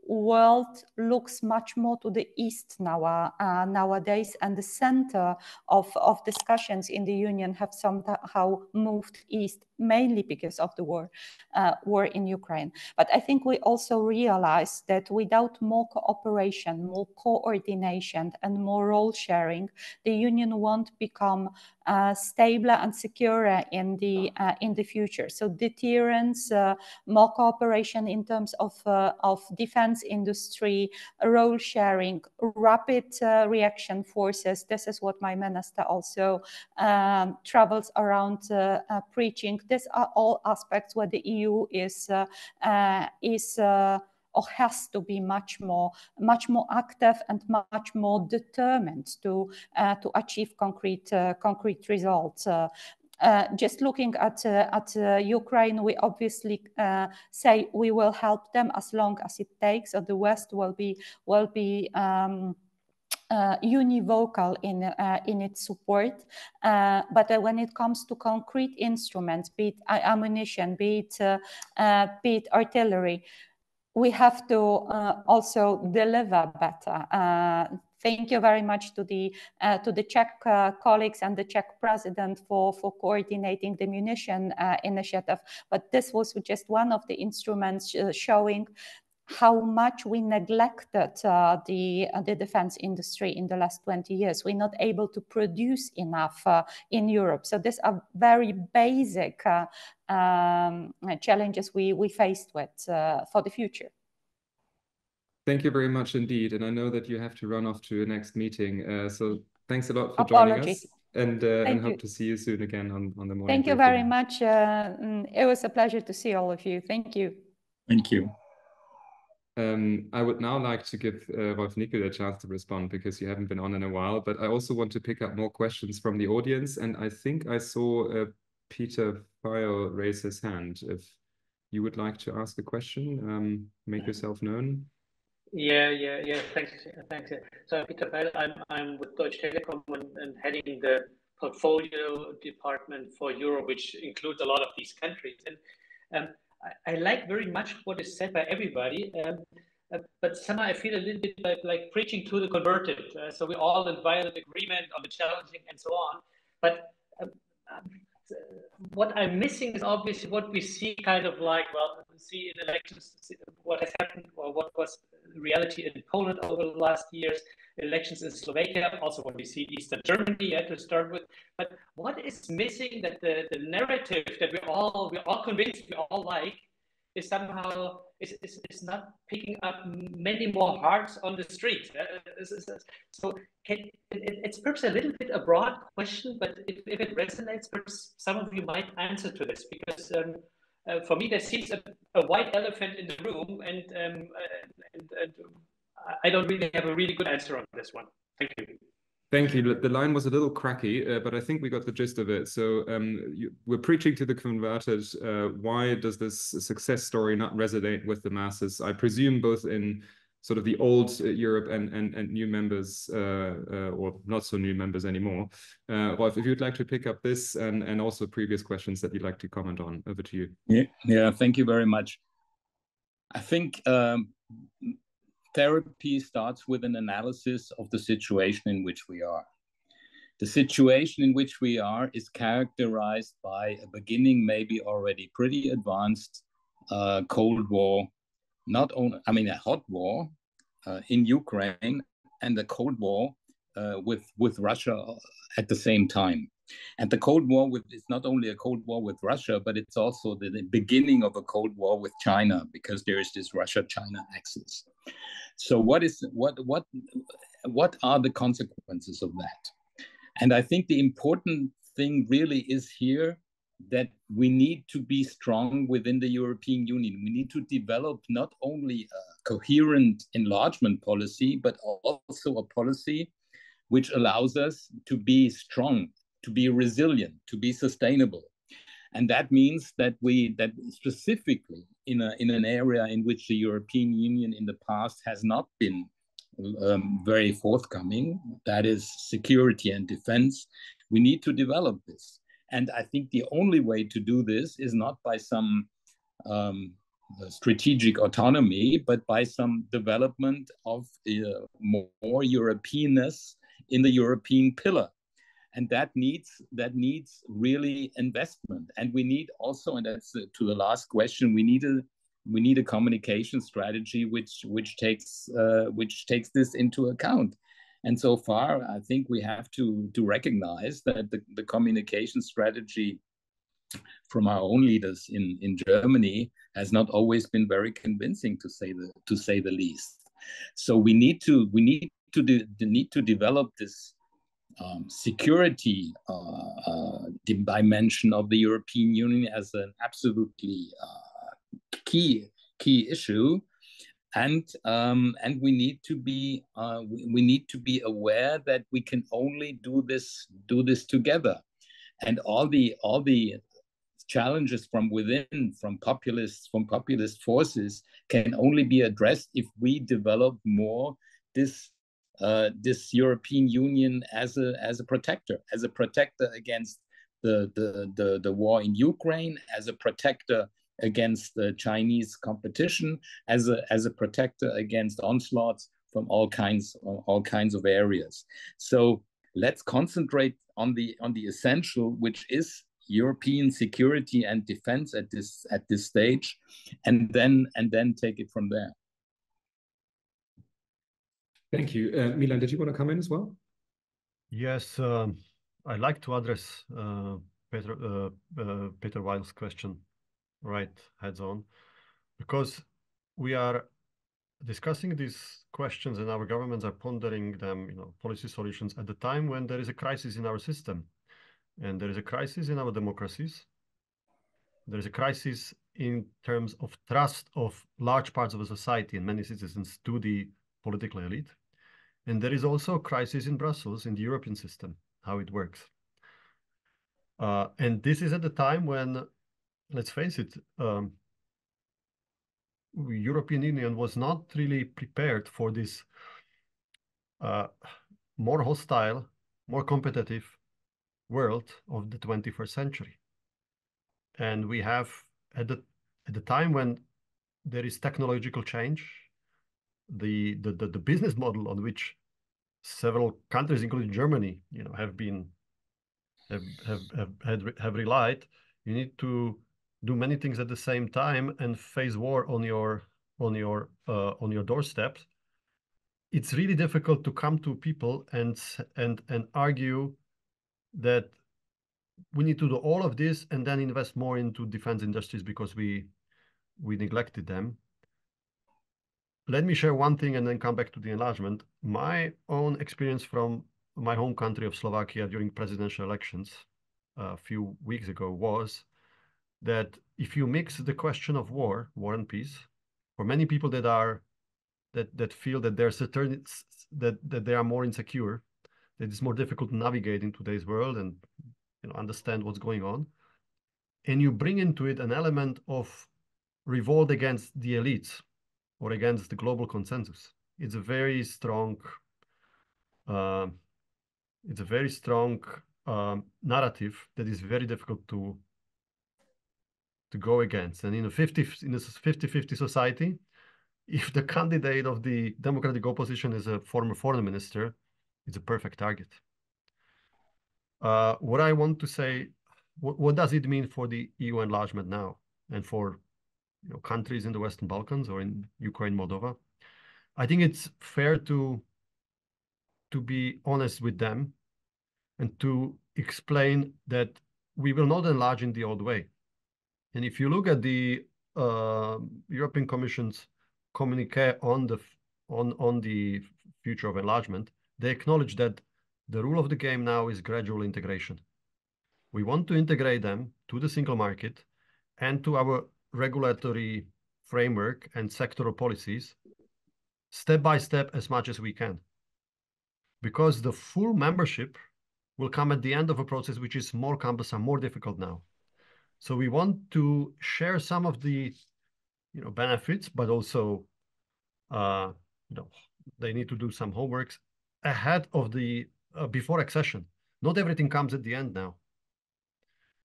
world looks much more to the east nowadays, and the center of discussions in the Union have somehow moved east, mainly because of the war in Ukraine. But I think we also realize that without more cooperation, more coordination, and more role sharing, the Union won't become stable and secure in the future. So deterrence, more cooperation in terms of defense industry, role sharing, rapid reaction forces. This is what my minister also travels around preaching. These are all aspects where the EU is or has to be much more active and much more determined to achieve concrete results. Just looking at Ukraine, we obviously say we will help them as long as it takes, or the West will be univocal in its support, but when it comes to concrete instruments, be it ammunition, be it artillery, we have to also deliver better. Thank you very much to the Czech colleagues and the Czech president for coordinating the munition initiative. But this was just one of the instruments showing how much we neglected the defense industry in the last 20 years. We're not able to produce enough in Europe. So these are very basic challenges we faced with for the future. Thank you very much indeed. And I know that you have to run off to a next meeting. So thanks a lot for joining us. And hope to see you soon again on the morning. Thank you very much. It was a pleasure to see all of you. Thank you. Thank you. I would now like to give Rolf Nikel a chance to respond, because you haven't been on in a while, but I also want to pick up more questions from the audience. And I think I saw Peter Feil raise his hand. If you would like to ask a question, make yourself known. Yeah. Thanks. So Peter Feil, I'm with Deutsche Telekom and heading the portfolio department for Europe, which includes a lot of these countries. And I like very much what is said by everybody, but somehow I feel a little bit like preaching to the converted. So we're all in violent agreement on the challenging and so on. But what I'm missing is obviously what we see kind of like, well, see in elections, what has happened or what was reality in Poland over the last years, elections in Slovakia, also what we see in Eastern Germany to start with. But what is missing, that the narrative that we're all convinced we all like is somehow is not picking up many more hearts on the street. So it's perhaps a little bit a broad question, but if it resonates, perhaps some of you might answer to this, because for me there seems a white elephant in the room, and I don't really have a really good answer on this one. Thank you. Thank you. The line was a little cracky, but I think we got the gist of it. So we're preaching to the converted. Why does this success story not resonate with the masses? I presume both in sort of the old Europe and new members, or not so new members anymore. Rolf, if you'd like to pick up this and also previous questions that you'd like to comment on, over to you. Yeah, thank you very much. I think therapy starts with an analysis of the situation in which we are. The situation in which we are is characterized by a beginning, maybe already pretty advanced Cold War, a hot war in Ukraine, and the Cold War with Russia at the same time. And the Cold War is not only a Cold War with Russia, but it's also the beginning of a Cold War with China, because there is this Russia-China axis. So what are the consequences of that? And I think the important thing really is here that we need to be strong within the European Union. We need to develop not only a coherent enlargement policy, but also a policy which allows us to be strong, to be resilient, to be sustainable. And that means that specifically in an area in which the European Union in the past has not been very forthcoming, that is security and defense, we need to develop this. And I think the only way to do this is not by some strategic autonomy, but by some development of more Europeanness in the European pillar. And that needs really investment. And we need also, and that's to the last question, we need a communication strategy which takes this into account. And so far, I think we have to recognize that the communication strategy from our own leaders in Germany has not always been very convincing, to say the least. So we need to develop this security dimension of the European Union as an absolutely key issue, and we need to be aware that we can only do this together, and all the challenges from within, from populist forces, can only be addressed if we develop more this European Union as a protector against the war in Ukraine, as a protector against the Chinese competition, as a protector against onslaughts from all kinds of areas. So let's concentrate on the essential, which is European security and defense at this stage, and then take it from there. Thank you. Milan, did you want to come in as well? Yes, I'd like to address Peter Weil's question right heads on, because we are discussing these questions and our governments are pondering them, policy solutions at the time when there is a crisis in our system, and there is a crisis in our democracies. There is a crisis in terms of trust of large parts of the society and many citizens to the political elite. And there is also a crisis in Brussels, in the European system, how it works. And this is at the time when, let's face it, European Union was not really prepared for this more hostile, more competitive world of the 21st century. And we have, at the time when there is technological change, the business model on which several countries, including Germany, have relied, you need to do many things at the same time and face war on your doorstep. It's really difficult to come to people and argue that we need to do all of this and then invest more into defense industries because we neglected them. Let me share one thing and then come back to the enlargement. My own experience from my home country of Slovakia during presidential elections a few weeks ago was that if you mix the question of war and peace, for many people that feel that they're certain that they are more insecure, that is more difficult to navigate in today's world and understand what's going on. And you bring into it an element of revolt against the elites or against the global consensus. It's a very strong narrative that is very difficult to go against. And in a 50-50 society, if the candidate of the democratic opposition is a former foreign minister, it's a perfect target. What I want to say, what does it mean for the EU enlargement now and for countries in the Western Balkans or in Ukraine, Moldova? I think it's fair to be honest with them and to explain that we will not enlarge in the old way. And if you look at the European Commission's communique on the future of enlargement, they acknowledge that the rule of the game now is gradual integration. We want to integrate them to the single market and to our regulatory framework and sectoral policies step by step as much as we can. Because the full membership will come at the end of a process which is more cumbersome, more difficult now. So we want to share some of the benefits, but also they need to do some homeworks ahead of the before accession. Not everything comes at the end now.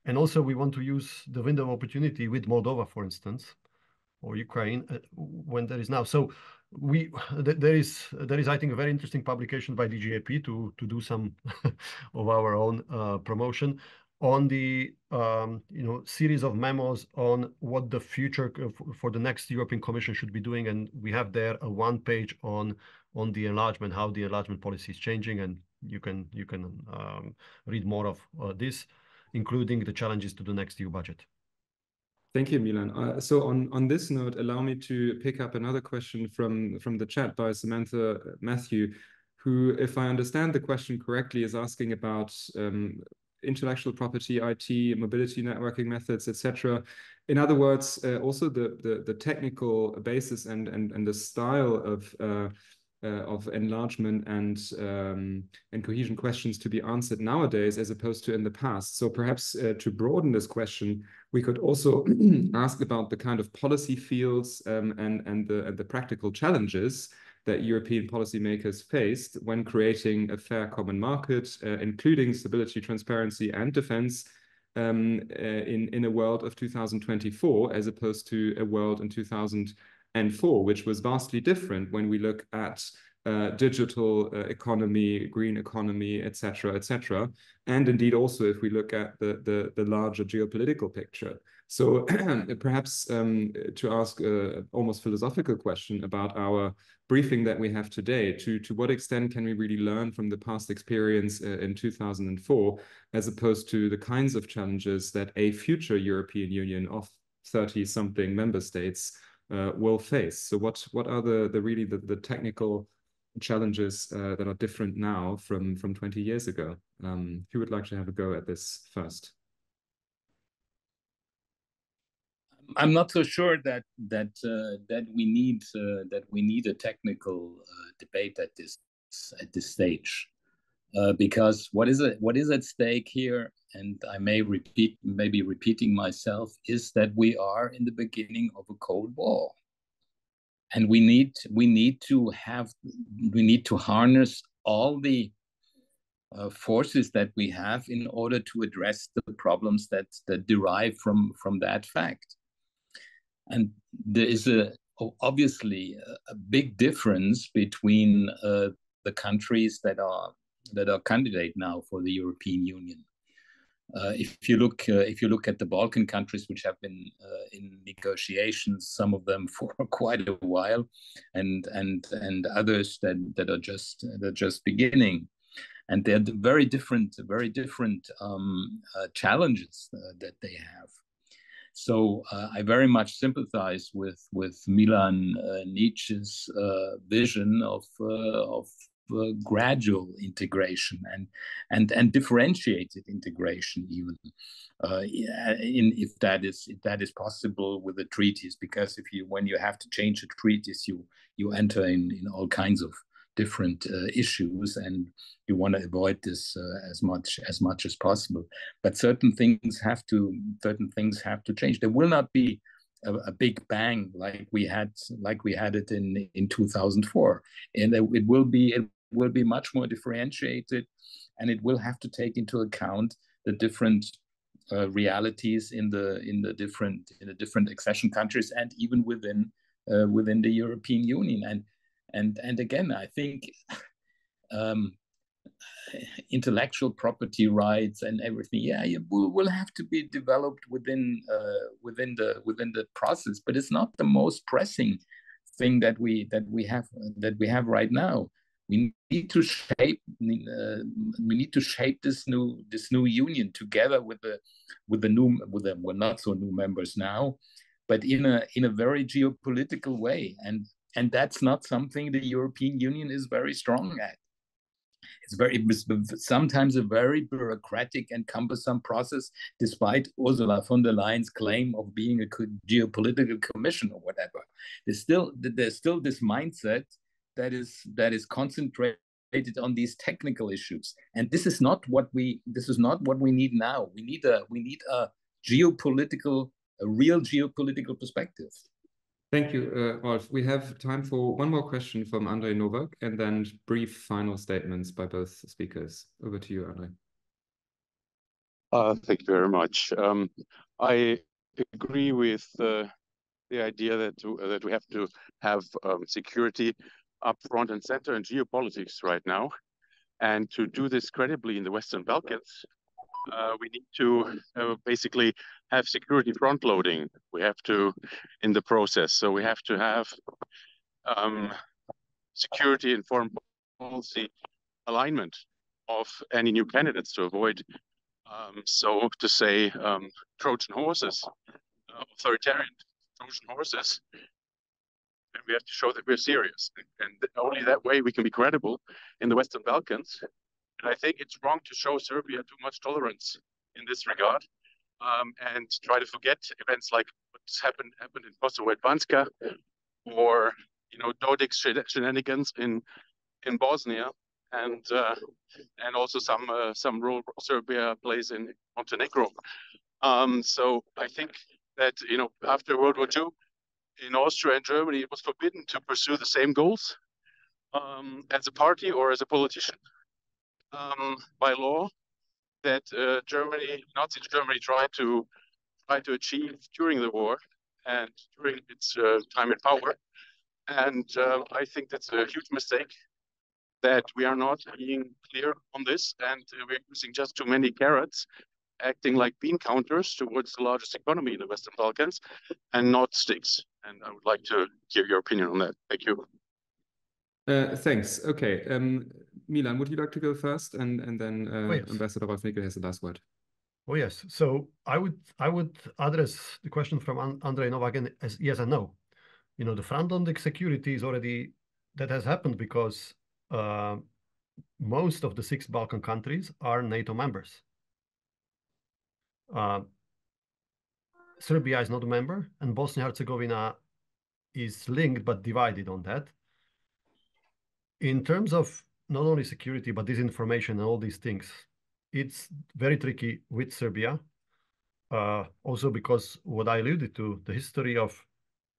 And also we want to use the window of opportunity with Moldova, for instance, or Ukraine when there is now. So there is I think a very interesting publication by DGAP to do some of our own promotion on the series of memos on what the future for the next European Commission should be doing, and we have there a 1-page on the enlargement, how the enlargement policy is changing, and you can read more of this, including the challenges to the next EU budget. Thank you, Milan. So on this note, allow me to pick up another question from the chat by Samantha Matthew, who, if I understand the question correctly, is asking about intellectual property, IT, mobility networking methods, etc. In other words, also the technical basis and the style of enlargement and cohesion questions to be answered nowadays as opposed to in the past. So perhaps to broaden this question, we could also ask about the kind of policy fields and the practical challenges that European policymakers faced when creating a fair common market, including stability, transparency, and defense in a world of 2024, as opposed to a world in 2004, which was vastly different when we look at digital economy, green economy, etc., etc., and indeed also if we look at the larger geopolitical picture. So perhaps to ask an almost philosophical question about our briefing that we have today, to what extent can we really learn from the past experience in 2004, as opposed to the kinds of challenges that a future European Union of 30-something member states will face? So what are the technical challenges that are different now from 20 years ago? Who would like to have a go at this first? I'm not so sure that we need a technical debate at this stage, because what is at stake here, and I may be repeating myself, is that we are in the beginning of a Cold War, and we need to harness all the forces that we have in order to address the problems that derive from that fact. And there is obviously a big difference between the countries that are candidate now for the European Union. If you look at the Balkan countries, which have been in negotiations, some of them for quite a while, and others that are just beginning, and they're very different challenges that they have. So I very much sympathize with Milan Nietzsche's vision of gradual integration and differentiated integration, even if that is possible with the treaties. Because when you have to change the treaties, you enter in all kinds of different issues, and you want to avoid this as much as possible. But certain things have to change. There will not be a big bang like we had it in 2004, and it will be much more differentiated, and it will have to take into account the different realities in the different accession countries, and even within the European Union. And again, I think intellectual property rights and everything, will have to be developed within the process, but it's not the most pressing thing that we have right now. We need to shape this new union together with the not so new members now, but in a very geopolitical way, and that's not something the European Union is very strong at. It's sometimes a very bureaucratic and cumbersome process, despite Ursula von der Leyen's claim of being a geopolitical commission or whatever. There's still this mindset that is concentrated on these technical issues, and this is not what we need now. We need a real geopolitical perspective. Thank you, Rolf. We have time for one more question from Andrej Novak, and then brief final statements by both speakers. Over to you, Andrej. Thank you very much. I agree with the idea that we have to have security up front and center in geopolitics right now, and to do this credibly in the Western Balkans, we need to basically have security front loading. We have to in the process. So we have to have security and foreign policy alignment of any new candidates to avoid, so to say, Trojan horses, authoritarian Trojan horses. And we have to show that we're serious. And only that way we can be credible in the Western Balkans. And I think it's wrong to show Serbia too much tolerance in this regard, and try to forget events like what's happened in Kosovo at Banska, or Dodik's shenanigans in Bosnia, and also some role Serbia plays in Montenegro. So I think that after World War II, in Austria and Germany, it was forbidden to pursue the same goals as a party or as a politician by law that Nazi Germany tried to achieve during the war and during its time in power. And I think that's a huge mistake, that we are not being clear on this, and we're using just too many carrots, acting like bean counters towards the largest economy in the Western Balkans, and not sticks. And I would like to hear your opinion on that. Thank you. Thanks. Okay. Milan, would you like to go first, and then yes. Ambassador Rolf Nikel has the last word. Oh yes. So I would address the question from Andrej Novak as yes and no. The front-loading security is already, that has happened because most of the 6 Balkan countries are NATO members. Serbia is not a member, and Bosnia-Herzegovina is linked but divided on that. In terms of not only security, but disinformation and all these things, it's very tricky with Serbia. Also because what I alluded to, the history of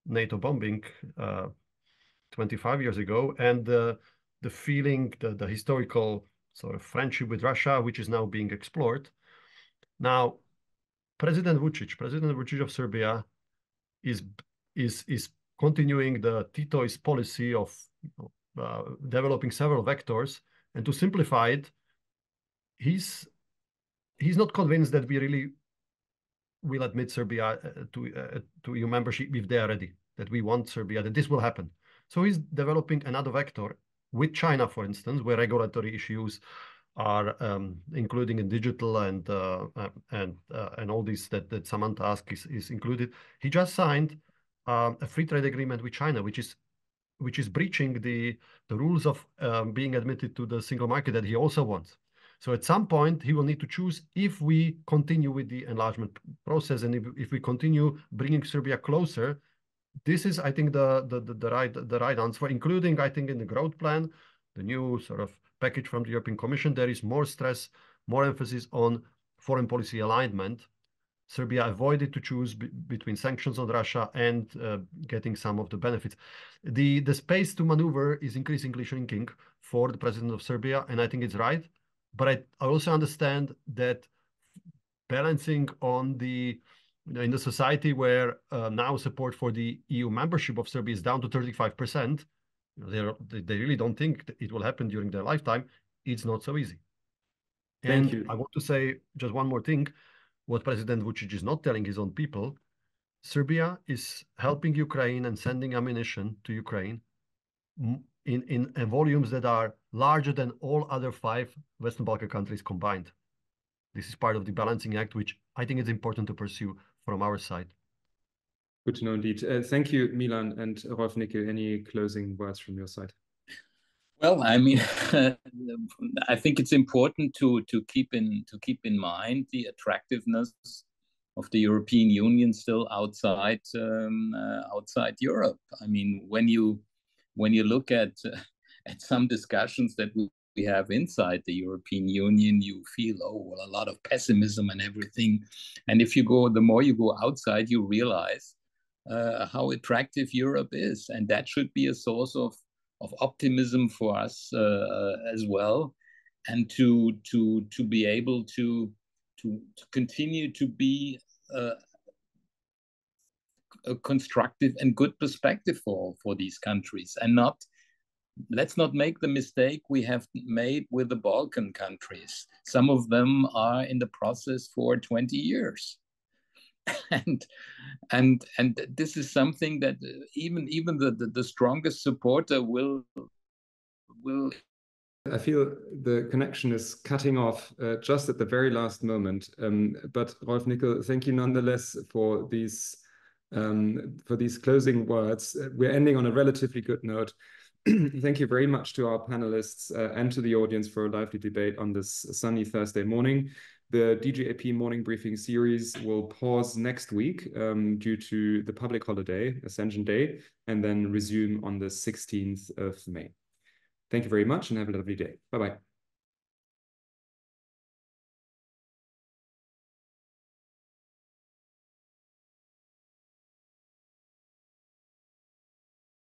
NATO bombing 25 years ago, and the feeling, the historical sort of friendship with Russia, which is now being explored. Now, President Vučić of Serbia is continuing the Tito's policy of developing several vectors, and to simplify it, he's not convinced that we really will admit Serbia to EU membership if they are ready, that we want Serbia, that this will happen. So he's developing another vector with China, for instance, where regulatory issues are including in digital and all these that Samantha asked is included. He just signed a free trade agreement with China, which is breaching the rules of being admitted to the single market that he also wants. So at some point he will need to choose if we continue with the enlargement process, and if we continue bringing Serbia closer. This is, I think, the right answer, including, I think, in the growth plan, the new sort of package from the European Commission, there is more stress, more emphasis on foreign policy alignment. Serbia avoided to choose between sanctions on Russia and getting some of the benefits. The space to maneuver is increasingly shrinking for the president of Serbia, and I think it's right. But I also understand that balancing on the in the society where now support for the EU membership of Serbia is down to 35%, they really don't think that it will happen during their lifetime. It's not so easy. Thank And you. I want to say just one more thing. What President Vučić is not telling his own people, Serbia is helping Ukraine and sending ammunition to Ukraine in volumes that are larger than all other 5 Western Balkan countries combined. This is part of the balancing act, which I think is important to pursue from our side. Good to know indeed. Thank you, Milan and Rolf Nikel. Any closing words from your side? Well, I mean, I think it's important to keep in mind the attractiveness of the European Union still outside Europe. I mean, when you look at some discussions that we have inside the European Union, you feel, oh, well, a lot of pessimism and everything. And if you go, the more you go outside, you realize how attractive Europe is, and that should be a source of optimism for us as well, and to be able to continue to be a constructive and good perspective for these countries, and let's not make the mistake we have made with the Balkan countries. Some of them are in the process for 20 years. And this is something that even the strongest supporter will. I feel the connection is cutting off just at the very last moment. But Rolf Nikel, thank you nonetheless for these closing words. We're ending on a relatively good note. Thank you very much to our panelists and to the audience for a lively debate on this sunny Thursday morning. The DGAP morning briefing series will pause next week due to the public holiday, Ascension Day, and then resume on the 16th of May. Thank you very much and have a lovely day. Bye-bye.